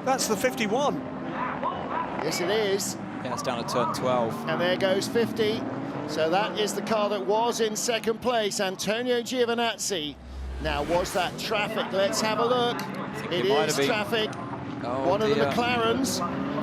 That's the 51. Yes, it is. Yeah, it's down to turn 12. And there goes 50. So that is the car that was in second place, Antonio Giovinazzi. Now, was that traffic? Let's have a look. It is traffic. Oh, one of the McLarens.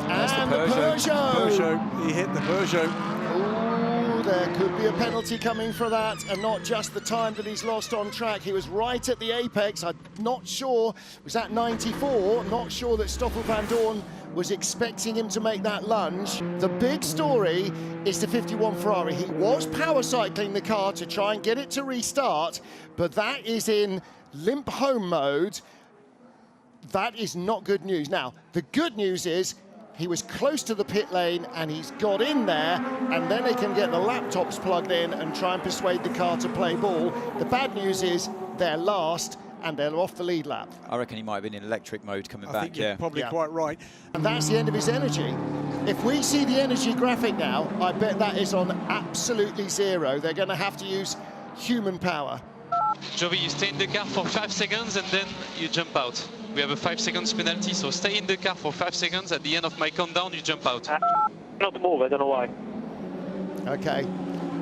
And the Peugeot. He hit the Peugeot. Ooh, there could be a penalty coming for that, and not just the time that he's lost on track. He was right at the apex. I'm not sure. Was that 94? Not sure that Stoffel van Dorn was expecting him to make that lunge. The big story is the 51 Ferrari. He was power cycling the car to try and get it to restart, but that is in limp home mode. That is not good news. Now, the good news is he was close to the pit lane and he's got in there, and then they can get the laptops plugged in and try and persuade the car to play ball. The bad news is they're last and they're off the lead lap. I reckon he might have been in electric mode coming I back, think you're probably quite right. And that's the end of his energy. If we see the energy graphic now, I bet that is on absolutely zero. They're going to have to use human power. Jovi, you stay in the car for 5 seconds and then you jump out. We have a 5 seconds penalty, so stay in the car for 5 seconds. At the end of my countdown, you jump out. Not move, I don't know why. Okay.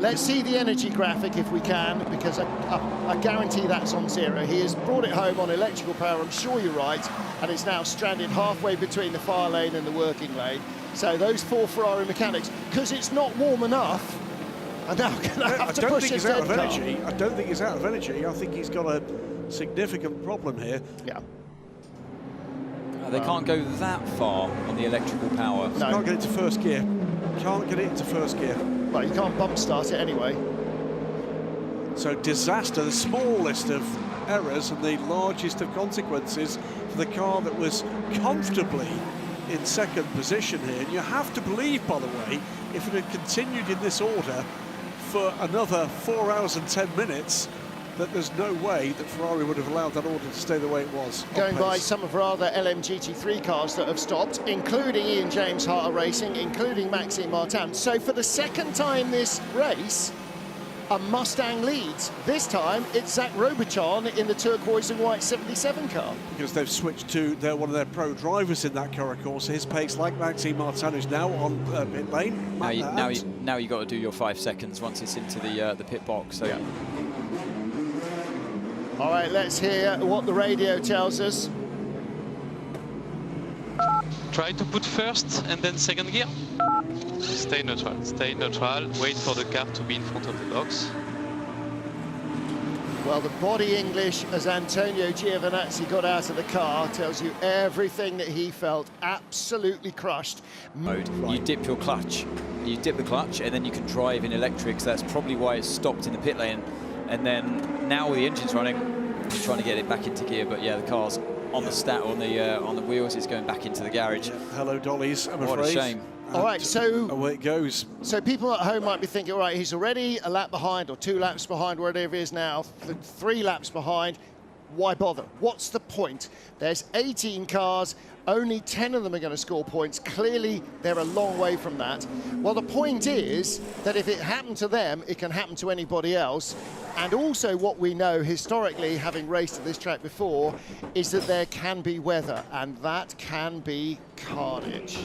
Let's see the energy graphic if we can, because I guarantee that's on zero. He has brought it home on electrical power, I'm sure you're right, and it's now stranded halfway between the fire lane and the working lane. So those 4 Ferrari mechanics, because it's not warm enough, are now going to have to push his dead car. I don't think he's out of energy. I think he's got a significant problem here. Yeah. They can't go that far on the electrical power. No. Can't get it to first gear. Can't get it into first gear. Well, you can't bump start it anyway. So disaster, the smallest of errors and the largest of consequences for the car that was comfortably in second position here. And you have to believe, by the way, if it had continued in this order for another 4 hours and 10 minutes, that there's no way that Ferrari would have allowed that order to stay the way it was. Going by some of our other LMGT3 cars that have stopped, including Ian James Harter Racing, including Maxime Martin. So for the second time this race, a Mustang leads. This time it's Zach Robichon in the turquoise and white 77 car. Because they've switched to one of their pro drivers in that car, of course. His pace, like Maxime Martin, who's now on pit lane. Now you got to do your 5 seconds once it's into the pit box. So. Yeah. All right, let's hear what the radio tells us. Try to put first and then second gear. Stay neutral, wait for the car to be in front of the box. Well, the body English as Antonio Giovinazzi got out of the car tells you everything that he felt, absolutely crushed. Mode. You dip your clutch, you dip the clutch, and then you can drive in electric, so that's probably why it's stopped in the pit lane. And then now the engine's running, he's trying to get it back into gear, but yeah, the car's on the wheels, it's going back into the garage. Yeah, hello, dollies, I'm afraid. What a shame. All right, so away it goes. So people at home might be thinking, all right, he's already a lap behind or 2 laps behind, wherever he is now, 3 laps behind. Why bother? What's the point? There's 18 cars, only 10 of them are going to score points. Clearly, they're a long way from that. Well, the point is that if it happened to them, it can happen to anybody else. And also what we know historically, having raced at this track before, is that there can be weather, and that can be carnage.